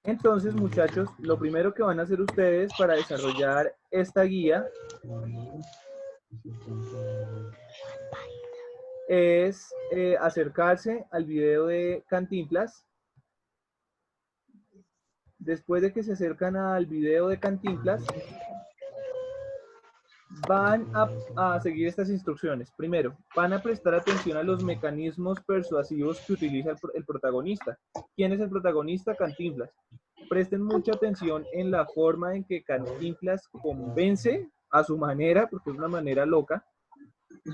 Entonces, muchachos, lo primero que van a hacer ustedes para desarrollar esta guía es acercarse al video de Cantinflas. Después de que se acercan al video de Cantinflas, van a seguir estas instrucciones. Primero, van a prestar atención a los mecanismos persuasivos que utiliza el protagonista. ¿Quién es el protagonista? Cantinflas. Presten mucha atención en la forma en que Cantinflas convence a su manera, porque es una manera loca,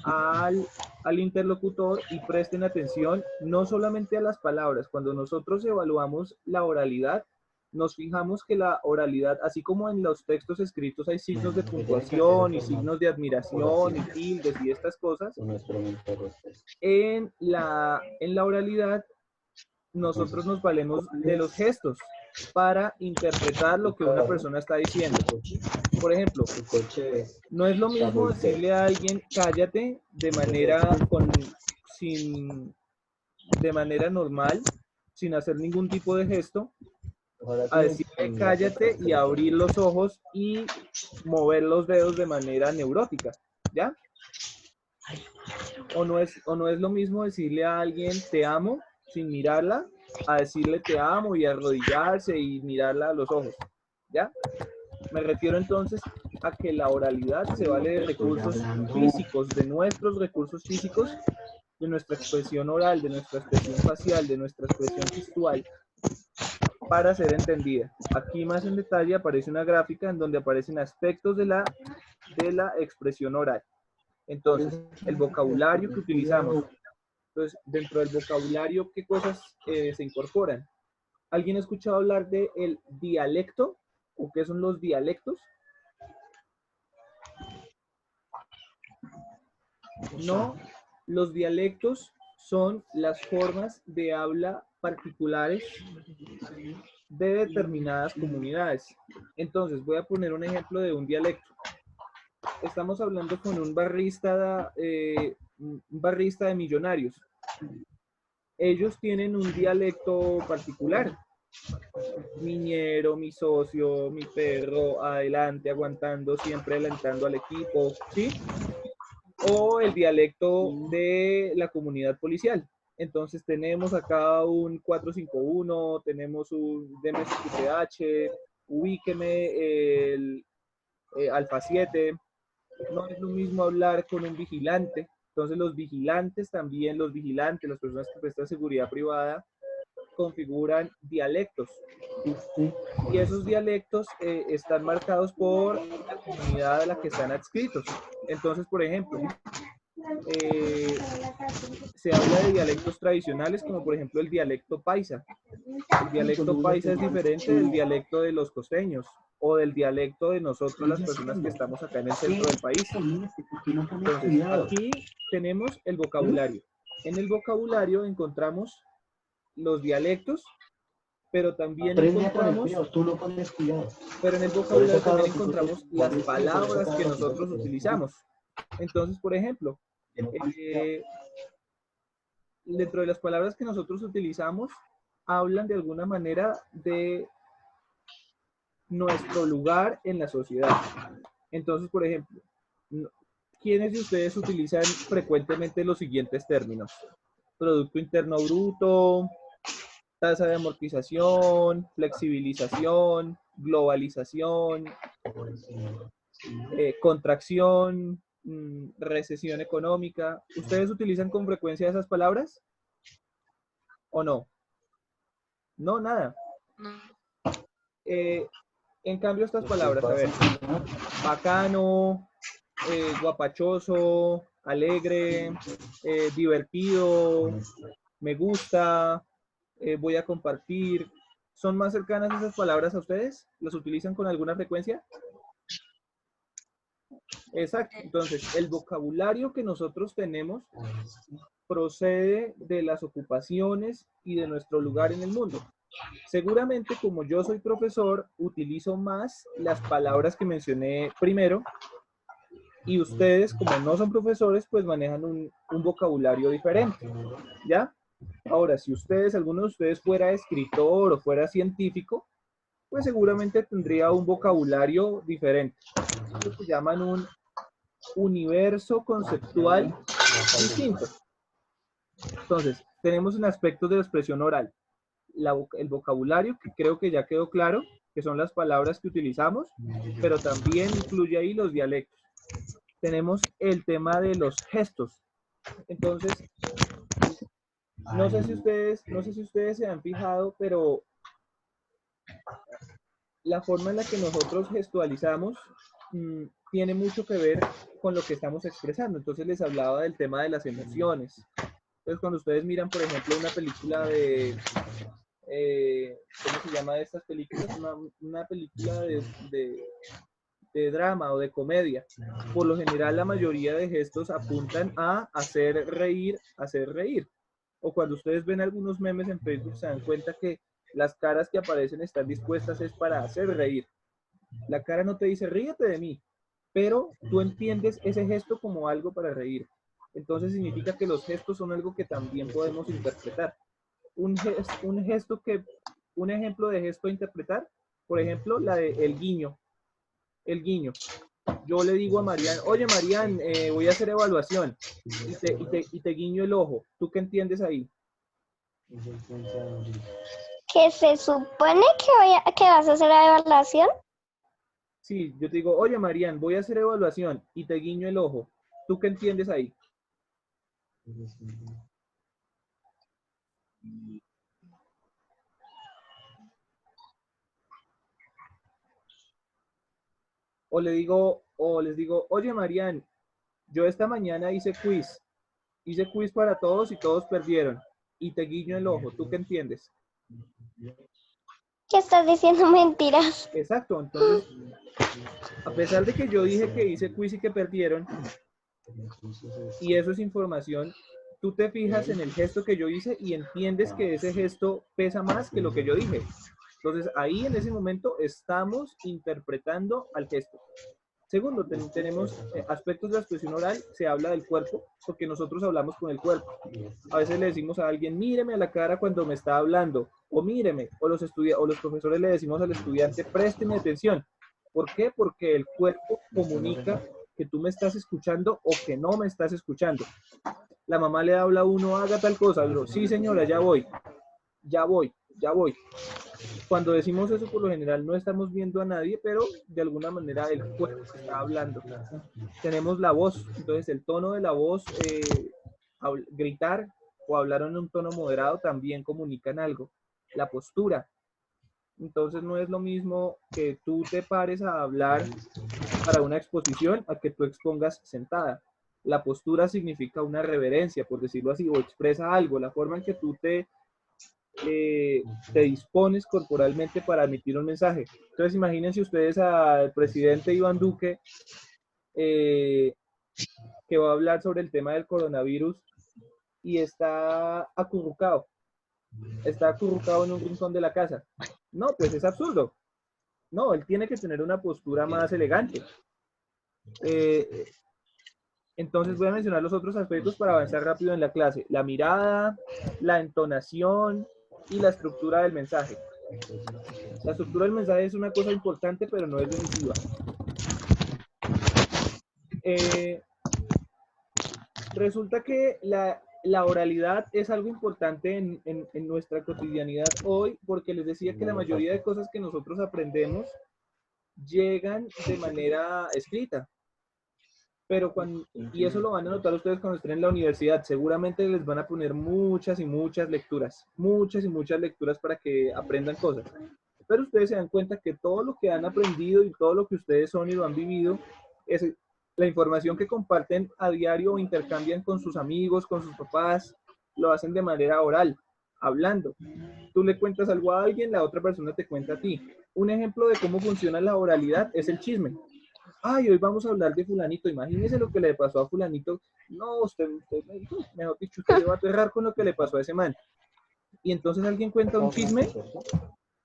al interlocutor, y presten atención no solamente a las palabras. Cuando nosotros evaluamos la oralidad, nos fijamos que la oralidad, así como en los textos escritos hay signos de puntuación y signos de admiración y tildes y estas cosas, en la oralidad nosotros nos valemos de los gestos para interpretar lo que una persona está diciendo. Por ejemplo, no es lo mismo decirle a alguien cállate de manera normal, sin hacer ningún tipo de gesto, a decirle cállate y abrir los ojos y mover los dedos de manera neurótica, ¿ya? O no es lo mismo decirle a alguien te amo sin mirarla, a decirle te amo y arrodillarse y mirarla a los ojos, ¿ya? Me refiero entonces a que la oralidad se vale de recursos físicos, de nuestros recursos físicos, de nuestra expresión oral, de nuestra expresión facial, de nuestra expresión gestual, para ser entendida. Aquí más en detalle aparece una gráfica en donde aparecen aspectos de la expresión oral. Entonces, el vocabulario que utilizamos. Entonces, dentro del vocabulario, ¿qué cosas se incorporan? ¿Alguien ha escuchado hablar del dialecto? ¿O qué son los dialectos? No, los dialectos son las formas de habla particulares de determinadas comunidades. Entonces, voy a poner un ejemplo de un dialecto. Estamos hablando con un barrista de Millonarios. Ellos tienen un dialecto particular. Miñero, mi socio, mi perro, adelante, aguantando, siempre alentando al equipo, ¿sí? O el dialecto de la comunidad policial. Entonces tenemos acá un 451, tenemos un DMSQTH, ubíqueme el Alfa 7. No es lo mismo hablar con un vigilante. Entonces los vigilantes también, las personas que prestan seguridad privada, configuran dialectos. Y esos dialectos están marcados por la comunidad a la que están adscritos. Entonces, por ejemplo, se habla de dialectos tradicionales, como por ejemplo el dialecto paisa. El dialecto paisa es diferente del dialecto de los costeños o del dialecto de nosotros, las personas que estamos acá en el centro del país. Entonces, aquí tenemos el vocabulario. En el vocabulario encontramos los dialectos, pero también encontramos, pero en el vocabulario también encontramos las palabras que nosotros utilizamos. Entonces, por ejemplo, dentro de las palabras que nosotros utilizamos, hablan de alguna manera de nuestro lugar en la sociedad. Entonces, por ejemplo, ¿quiénes de ustedes utilizan frecuentemente los siguientes términos? Producto Interno Bruto, tasa de amortización, flexibilización, globalización, contracción, recesión económica. ¿Ustedes utilizan con frecuencia esas palabras? ¿O no? No, nada. En cambio, estas palabras, a ver, bacano, guapachoso, alegre, divertido, me gusta, voy a compartir, ¿son más cercanas esas palabras a ustedes? ¿Las utilizan con alguna frecuencia? Exacto. Entonces, el vocabulario que nosotros tenemos procede de las ocupaciones y de nuestro lugar en el mundo. Seguramente, como yo soy profesor, utilizo más las palabras que mencioné primero, y ustedes, como no son profesores, pues manejan un vocabulario diferente, ¿ya? Ahora, si alguno de ustedes fuera escritor o fuera científico, pues seguramente tendría un vocabulario diferente. Lo que llaman un universo conceptual distinto. Entonces, tenemos en aspectos de la expresión oral el vocabulario, que creo que ya quedó claro, que son las palabras que utilizamos, pero también incluye ahí los dialectos. Tenemos el tema de los gestos. Entonces, no sé si ustedes se han fijado, pero la forma en la que nosotros gestualizamos tiene mucho que ver con lo que estamos expresando. Entonces les hablaba del tema de las emociones. Entonces cuando ustedes miran, por ejemplo, una película de, ¿cómo se llama estas películas? Una película de drama o de comedia. Por lo general, la mayoría de gestos apuntan a hacer reír, hacer reír. O cuando ustedes ven algunos memes en Facebook, se dan cuenta que las caras que aparecen están dispuestas es para hacer reír. La cara no te dice, ríete de mí, pero tú entiendes ese gesto como algo para reír. Entonces significa que los gestos son algo que también podemos interpretar. Un ejemplo de gesto a interpretar, por ejemplo, la de el guiño. El guiño. Yo le digo a Marian, oye Marian, voy a hacer evaluación y te guiño el ojo. ¿Tú qué entiendes ahí? Que se supone que vas a hacer la evaluación. Sí, yo te digo, oye Marian, voy a hacer evaluación y te guiño el ojo. ¿Tú qué entiendes ahí? O les digo, oye Marian, yo esta mañana hice quiz para todos y todos perdieron. Y te guiño el ojo, ¿tú qué entiendes? Que estás diciendo mentiras. Exacto, entonces, a pesar de que yo dije que hice quiz y que perdieron, y eso es información, tú te fijas en el gesto que yo hice y entiendes que ese gesto pesa más que lo que yo dije. Entonces, ahí en ese momento estamos interpretando al gesto. Segundo, tenemos aspectos de la expresión oral, se habla del cuerpo, porque nosotros hablamos con el cuerpo. A veces le decimos a alguien, míreme a la cara cuando me está hablando, o míreme, o los profesores le decimos al estudiante, présteme atención. ¿Por qué? Porque el cuerpo comunica que tú me estás escuchando o que no me estás escuchando. La mamá le habla a uno, haga tal cosa, digo, sí señora, ya voy. Cuando decimos eso, por lo general no estamos viendo a nadie, pero de alguna manera el cuerpo está hablando. Tenemos la voz, entonces el tono de la voz, gritar o hablar en un tono moderado también comunican algo. La postura. Entonces no es lo mismo que tú te pares a hablar para una exposición a que tú expongas sentada. La postura significa una reverencia, por decirlo así, o expresa algo, la forma en que tú te dispones corporalmente para emitir un mensaje. Entonces imagínense ustedes al presidente Iván Duque que va a hablar sobre el tema del coronavirus y está acurrucado en un rincón de la casa. No, pues es absurdo. No, él tiene que tener una postura más elegante. Entonces voy a mencionar los otros aspectos para avanzar rápido en la clase. La mirada, la entonación y la estructura del mensaje. La estructura del mensaje es una cosa importante, pero no es decisiva. Resulta que la oralidad es algo importante en nuestra cotidianidad hoy, porque les decía que la mayoría de cosas que nosotros aprendemos llegan de manera escrita. Pero y eso lo van a notar ustedes cuando estén en la universidad, seguramente les van a poner muchas y muchas lecturas para que aprendan cosas. Pero ustedes se dan cuenta que todo lo que han aprendido y todo lo que ustedes son y lo han vivido, es la información que comparten a diario o intercambian con sus amigos, con sus papás, lo hacen de manera oral, hablando. Tú le cuentas algo a alguien, la otra persona te cuenta a ti. Un ejemplo de cómo funciona la oralidad es el chisme. Ay, hoy vamos a hablar de fulanito, imagínese lo que le pasó a fulanito. No, usted mejor dicho, usted se va a aterrar con lo que le pasó a ese man. Y entonces alguien cuenta un chisme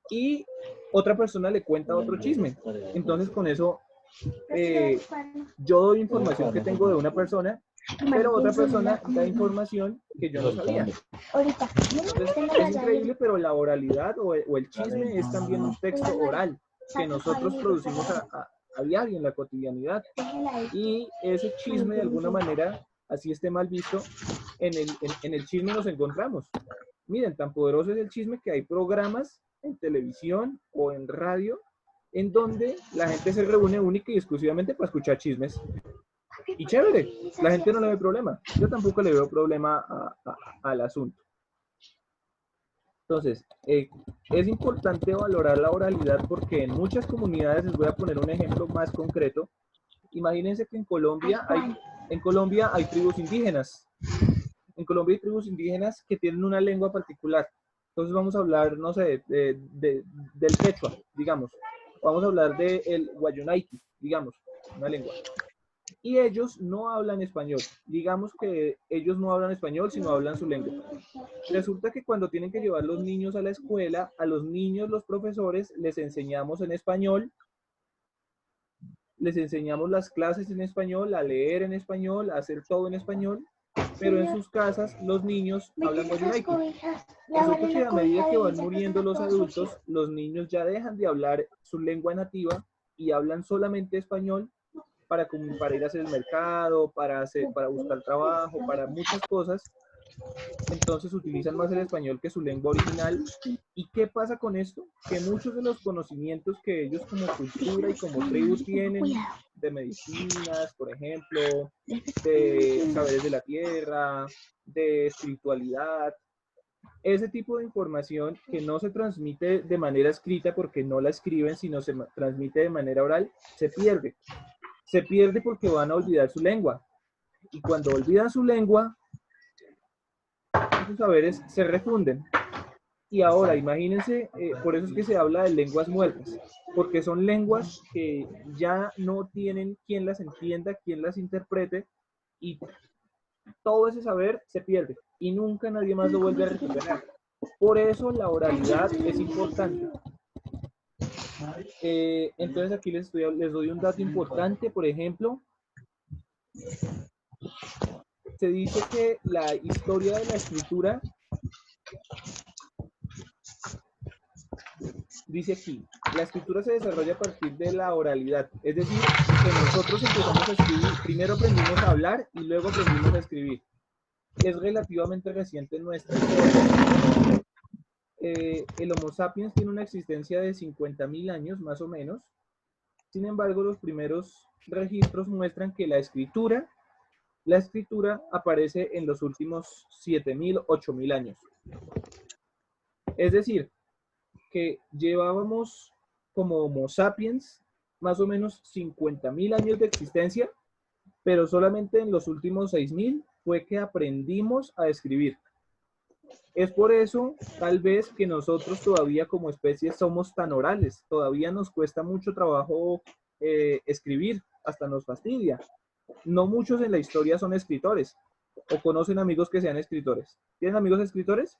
y otra persona le cuenta otro chisme. Entonces con eso yo doy información que tengo de una persona pero otra persona da información que yo no sabía. Entonces, es increíble, pero la oralidad o el chisme es también un texto oral que nosotros producimos a diario en la cotidianidad. Y ese chisme, de alguna manera, así esté mal visto, en el chisme nos encontramos. Miren, tan poderoso es el chisme que hay programas en televisión o en radio en donde la gente se reúne única y exclusivamente para escuchar chismes. Y chévere, la gente no le ve problema. Yo tampoco le veo problema al asunto. Entonces, es importante valorar la oralidad porque en muchas comunidades, les voy a poner un ejemplo más concreto. Imagínense que en Colombia hay tribus indígenas. En Colombia hay tribus indígenas que tienen una lengua particular. Entonces vamos a hablar, no sé, del quechua, digamos. Vamos a hablar del guayonaiki, digamos, una lengua. Y ellos no hablan español. Digamos que ellos no hablan español, sino hablan su lengua. Resulta que cuando tienen que llevar los niños a la escuela, a los niños, los profesores, les enseñamos en español, les enseñamos las clases en español, a leer en español, a hacer todo en español, pero en sus casas los niños hablan guayonaiki. Resulta que a medida que van muriendo los adultos, los niños ya dejan de hablar su lengua nativa y hablan solamente español para ir a hacer el mercado, para buscar trabajo, para muchas cosas. Entonces utilizan más el español que su lengua original. ¿Y qué pasa con esto? Que muchos de los conocimientos que ellos como cultura y como tribu tienen, de medicinas, por ejemplo, de saberes de la tierra, de espiritualidad, ese tipo de información que no se transmite de manera escrita porque no la escriben, sino se transmite de manera oral, se pierde. Se pierde porque van a olvidar su lengua. Y cuando olvidan su lengua, esos saberes se refunden. Y ahora, imagínense, por eso es que se habla de lenguas muertas, porque son lenguas que ya no tienen quien las entienda, quien las interprete, y todo ese saber se pierde, y nunca nadie más lo vuelve a recuperar. Por eso la oralidad es importante. Entonces aquí les doy un dato importante, por ejemplo. Se dice que la historia de la escritura, dice aquí, la escritura se desarrolla a partir de la oralidad. Es decir, que nosotros empezamos a escribir, primero aprendimos a hablar y luego aprendimos a escribir. Es relativamente reciente en nuestra historia. El Homo sapiens tiene una existencia de 50.000 años, más o menos. Sin embargo, los primeros registros muestran que la escritura aparece en los últimos 7.000, 8.000 años. Es decir, que llevábamos como Homo sapiens más o menos 50.000 años de existencia, pero solamente en los últimos 6.000 fue que aprendimos a escribir. Es por eso, tal vez, que nosotros todavía como especie somos tan orales. Todavía nos cuesta mucho trabajo escribir, hasta nos fastidia. No muchos en la historia son escritores o conocen amigos que sean escritores. ¿Tienen amigos escritores?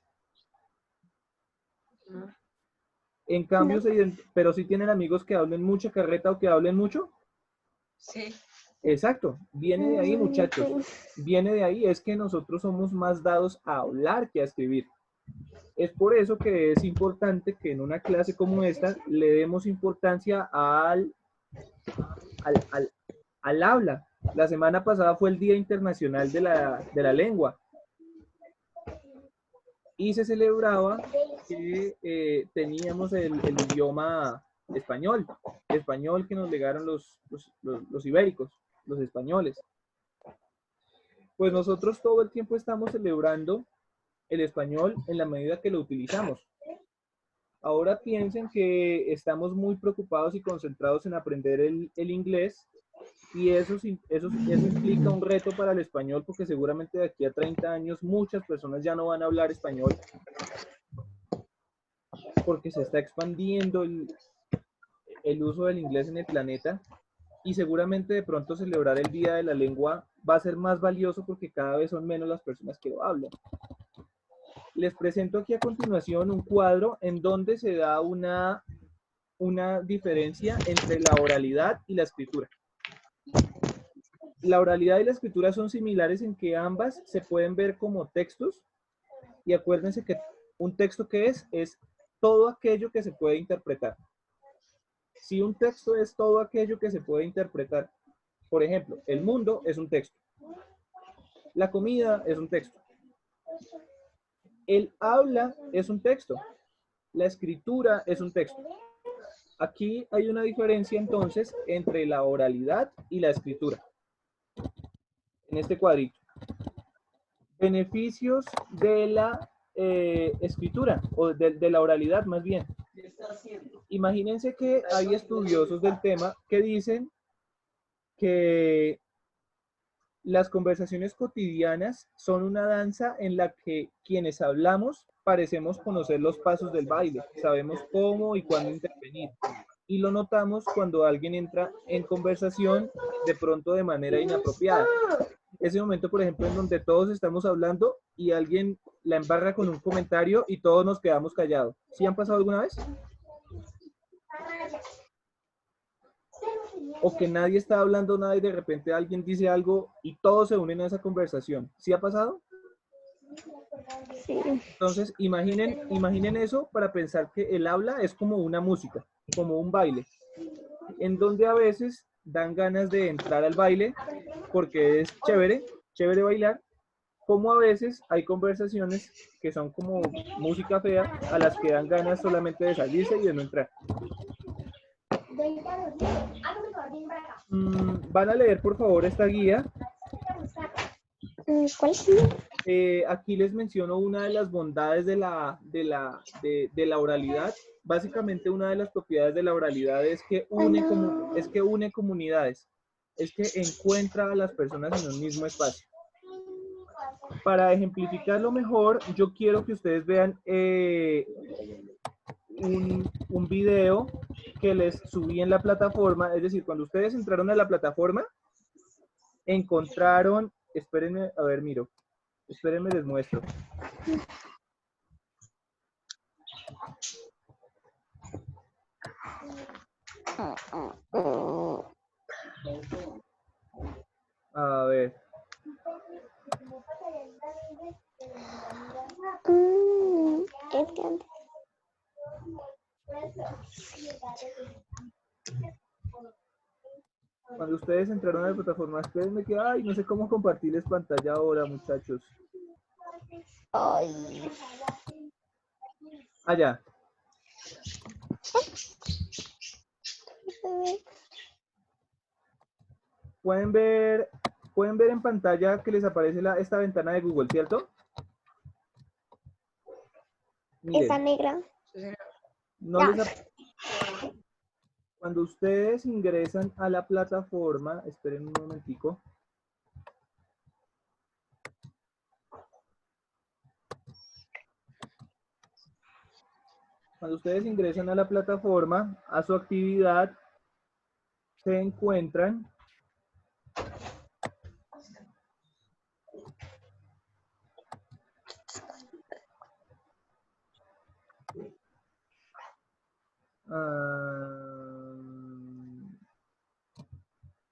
En cambio, pero sí tienen amigos que hablen mucha carreta o que hablen mucho. Sí. Exacto, viene de ahí, muchachos. Viene de ahí, es que nosotros somos más dados a hablar que a escribir. Es por eso que es importante que en una clase como esta le demos importancia al habla. La semana pasada fue el Día Internacional de la Lengua y se celebraba que teníamos el idioma español que nos legaron los ibéricos, los españoles. Pues nosotros todo el tiempo estamos celebrando el español en la medida que lo utilizamos. Ahora piensen que estamos muy preocupados y concentrados en aprender el inglés, y eso implica un reto para el español, porque seguramente de aquí a 30 años muchas personas ya no van a hablar español porque se está expandiendo el uso del inglés en el planeta, y seguramente de pronto celebrar el Día de la Lengua va a ser más valioso porque cada vez son menos las personas que lo hablan. Les presento aquí a continuación un cuadro en donde se da una diferencia entre la oralidad y la escritura. la oralidad y la escritura son similares en que ambas se pueden ver como textos, y acuérdense que un texto que es todo aquello que se puede interpretar. Si un texto es todo aquello que se puede interpretar, por ejemplo, el mundo es un texto, la comida es un texto, el habla es un texto, la escritura es un texto. Aquí hay una diferencia entonces entre la oralidad y la escritura. En este cuadrito. Beneficios de la escritura, o de la oralidad más bien. Imagínense que hay estudiosos del tema que dicen que las conversaciones cotidianas son una danza en la que quienes hablamos parecemos conocer los pasos del baile, sabemos cómo y cuándo intervenir. Y lo notamos cuando alguien entra en conversación de pronto de manera inapropiada. Ese momento, por ejemplo, en donde todos estamos hablando y alguien la embarra con un comentario y todos nos quedamos callados. ¿Sí han pasado alguna vez? O que nadie está hablando nada y de repente alguien dice algo y todos se unen a esa conversación. ¿Sí ha pasado? Sí. Entonces, imaginen eso para pensar que el habla es como una música, como un baile, en donde a veces dan ganas de entrar al baile porque es chévere, chévere bailar, como a veces hay conversaciones que son como música fea a las que dan ganas solamente de salirse y de no entrar. Van a leer por favor esta guía. ¿Cuál es? Aquí les menciono una de las bondades de la oralidad. Básicamente una de las propiedades de la oralidad es que une comunidades, es que encuentra a las personas en un mismo espacio. Para ejemplificarlo mejor, yo quiero que ustedes vean un video que les subí en la plataforma. Es decir, cuando ustedes entraron a la plataforma, encontraron, espérenme, a ver, miro, espérenme, les muestro. A ver. Cuando ustedes entraron a la plataforma, espérenme que, ay, no sé cómo compartirles pantalla ahora, muchachos. Ay. Allá. Pueden ver en pantalla que les aparece esta ventana de Google, ¿cierto? Miren, Esa negra. no les cuando ustedes ingresan a la plataforma, esperen un momentico. Cuando ustedes ingresan a la plataforma, a su actividad, se encuentran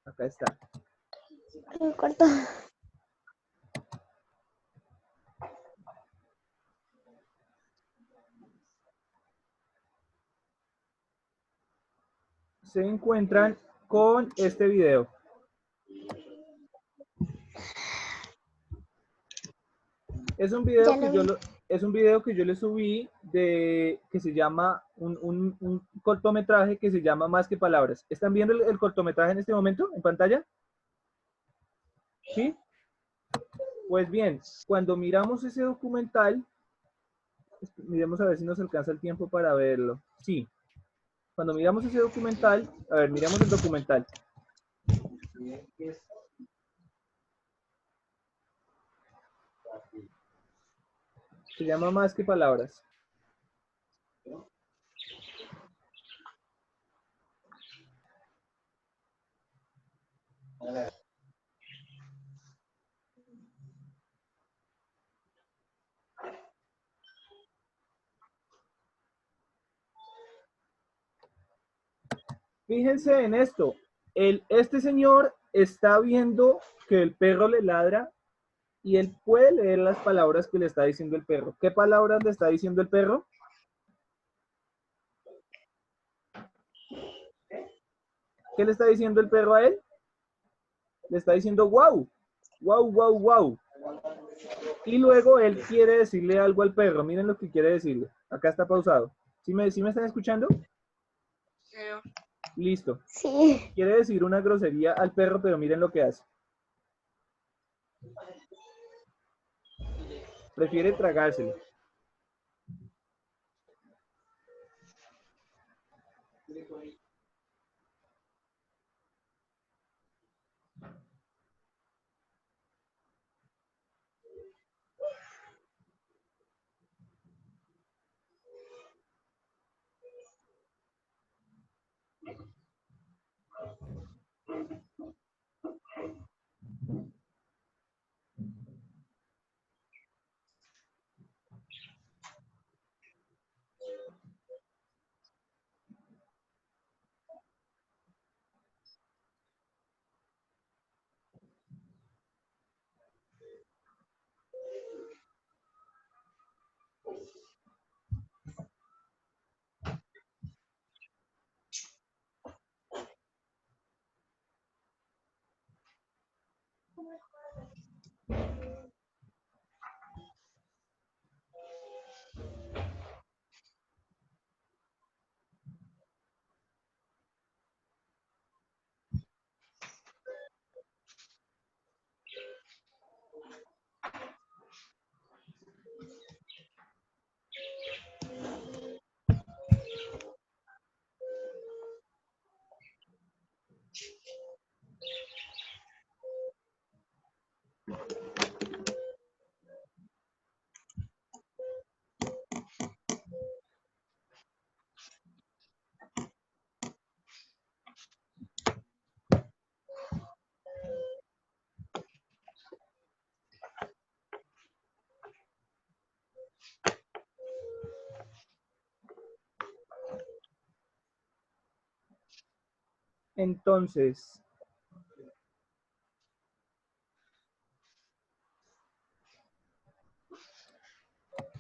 acá está. Me cortó. Se encuentran con este video. Es un video que yo le subí que se llama un cortometraje que se llama Más que Palabras. ¿Están viendo el cortometraje en este momento en pantalla? ¿Sí? Pues bien, cuando miramos ese documental, miremos a ver si nos alcanza el tiempo para verlo. Sí. Cuando miramos ese documental, a ver, miremos el documental. Se llama Más que Palabras. Fíjense en esto. Este señor está viendo que el perro le ladra y él puede leer las palabras que le está diciendo el perro. ¿Qué palabras le está diciendo el perro? ¿Qué le está diciendo el perro a él? Le está diciendo wow, wow, wow, wow. Y luego él quiere decirle algo al perro. Miren lo que quiere decirle. Acá está pausado. ¿Sí me están escuchando? Listo. Sí. Quiere decir una grosería al perro, pero miren lo que hace. Prefiere tragárselo. Entonces,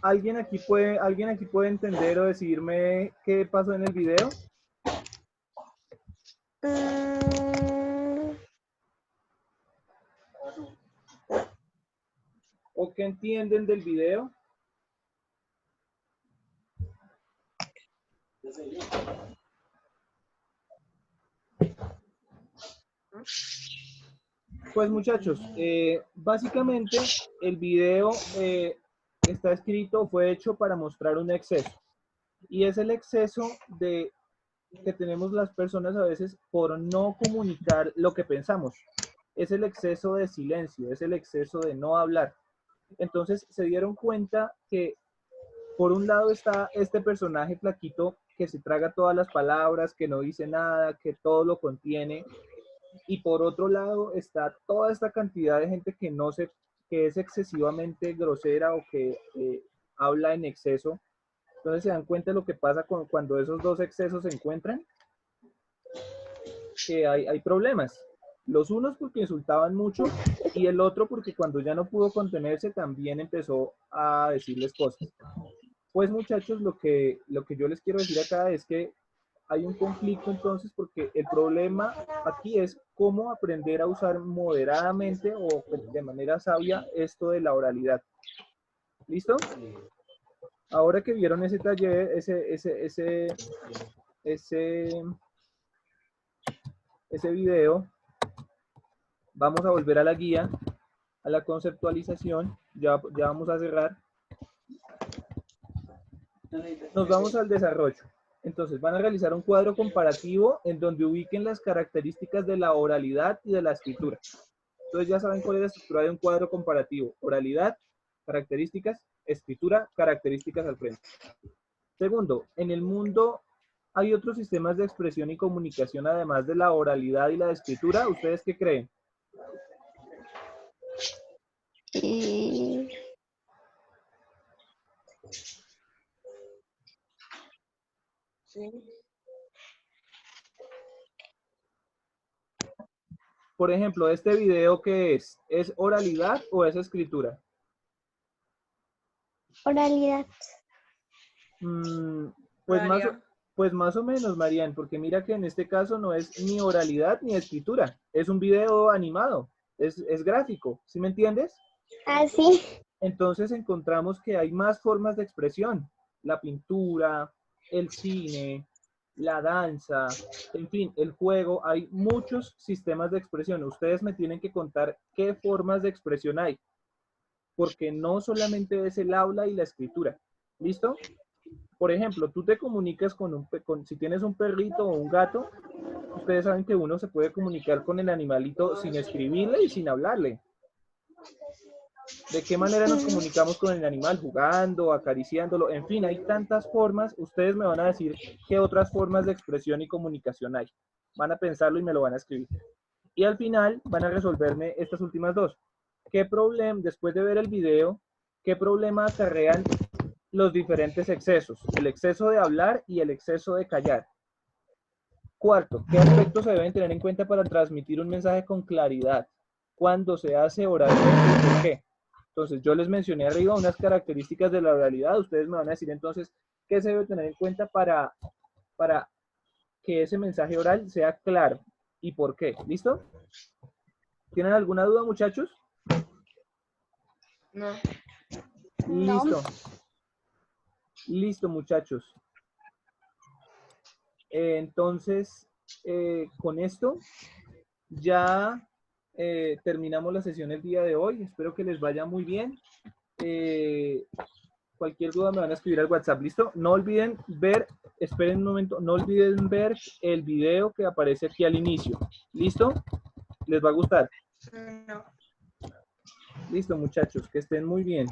alguien aquí puede entender o decirme qué pasó en el video? Mm, ¿O qué entienden del video? Pues muchachos, básicamente el video está escrito, fue hecho para mostrar un exceso. Y es el exceso de que tenemos las personas a veces por no comunicar lo que pensamos. Es el exceso de silencio, es el exceso de no hablar. Entonces se dieron cuenta que por un lado está este personaje flaquito que se traga todas las palabras, que no dice nada, que todo lo contiene. Y por otro lado está toda esta cantidad de gente que no se, que es excesivamente grosera o que habla en exceso. Entonces se dan cuenta de lo que pasa cuando esos dos excesos se encuentran, que hay problemas. Los unos porque insultaban mucho y el otro porque cuando ya no pudo contenerse también empezó a decirles cosas. Pues muchachos, lo que yo les quiero decir acá es que hay un conflicto entonces porque el problema aquí es cómo aprender a usar moderadamente o de manera sabia esto de la oralidad. ¿Listo? Ahora que vieron ese taller, ese video, vamos a volver a la guía, a la conceptualización, ya vamos a cerrar. Nos vamos al desarrollo. Entonces van a realizar un cuadro comparativo en donde ubiquen las características de la oralidad y de la escritura. Entonces ya saben cuál es la estructura de un cuadro comparativo. Oralidad, características, escritura, características al frente. Segundo, en el mundo hay otros sistemas de expresión y comunicación además de la oralidad y la escritura. ¿Ustedes qué creen? y Sí. Por ejemplo, ¿este video qué es? ¿Es oralidad o es escritura? Oralidad. Pues María. pues más o menos, Marian, porque mira que en este caso no es ni oralidad ni escritura, es un video animado, es gráfico, ¿sí me entiendes? Así. Entonces encontramos que hay más formas de expresión, la pintura, el cine, la danza, en fin, el juego, hay muchos sistemas de expresión. Ustedes me tienen que contar qué formas de expresión hay, porque no solamente es el habla y la escritura, ¿listo? Por ejemplo, tú te comunicas si tienes un perrito o un gato, ustedes saben que uno se puede comunicar con el animalito sin escribirle y sin hablarle. ¿De qué manera nos comunicamos con el animal? Jugando, acariciándolo, en fin, hay tantas formas. Ustedes me van a decir qué otras formas de expresión y comunicación hay. Van a pensarlo y me lo van a escribir. Y al final van a resolverme estas últimas dos. ¿Qué problema, después de ver el video, qué problema acarrean los diferentes excesos? El exceso de hablar y el exceso de callar. Cuarto, ¿qué aspectos se deben tener en cuenta para transmitir un mensaje con claridad? ¿Cuándo se hace oralmente y por qué? Entonces, yo les mencioné arriba unas características de la oralidad. Ustedes me van a decir entonces qué se debe tener en cuenta para que ese mensaje oral sea claro y por qué. ¿Listo? ¿Tienen alguna duda, muchachos? No. Listo. Listo, muchachos. Entonces, con esto ya terminamos la sesión el día de hoy. Espero que les vaya muy bien. Cualquier duda me van a escribir al WhatsApp. ¿Listo? No olviden ver, esperen un momento, no olviden ver el video que aparece aquí al inicio. ¿Listo? ¿Les va a gustar? No. Listo, muchachos, que estén muy bien.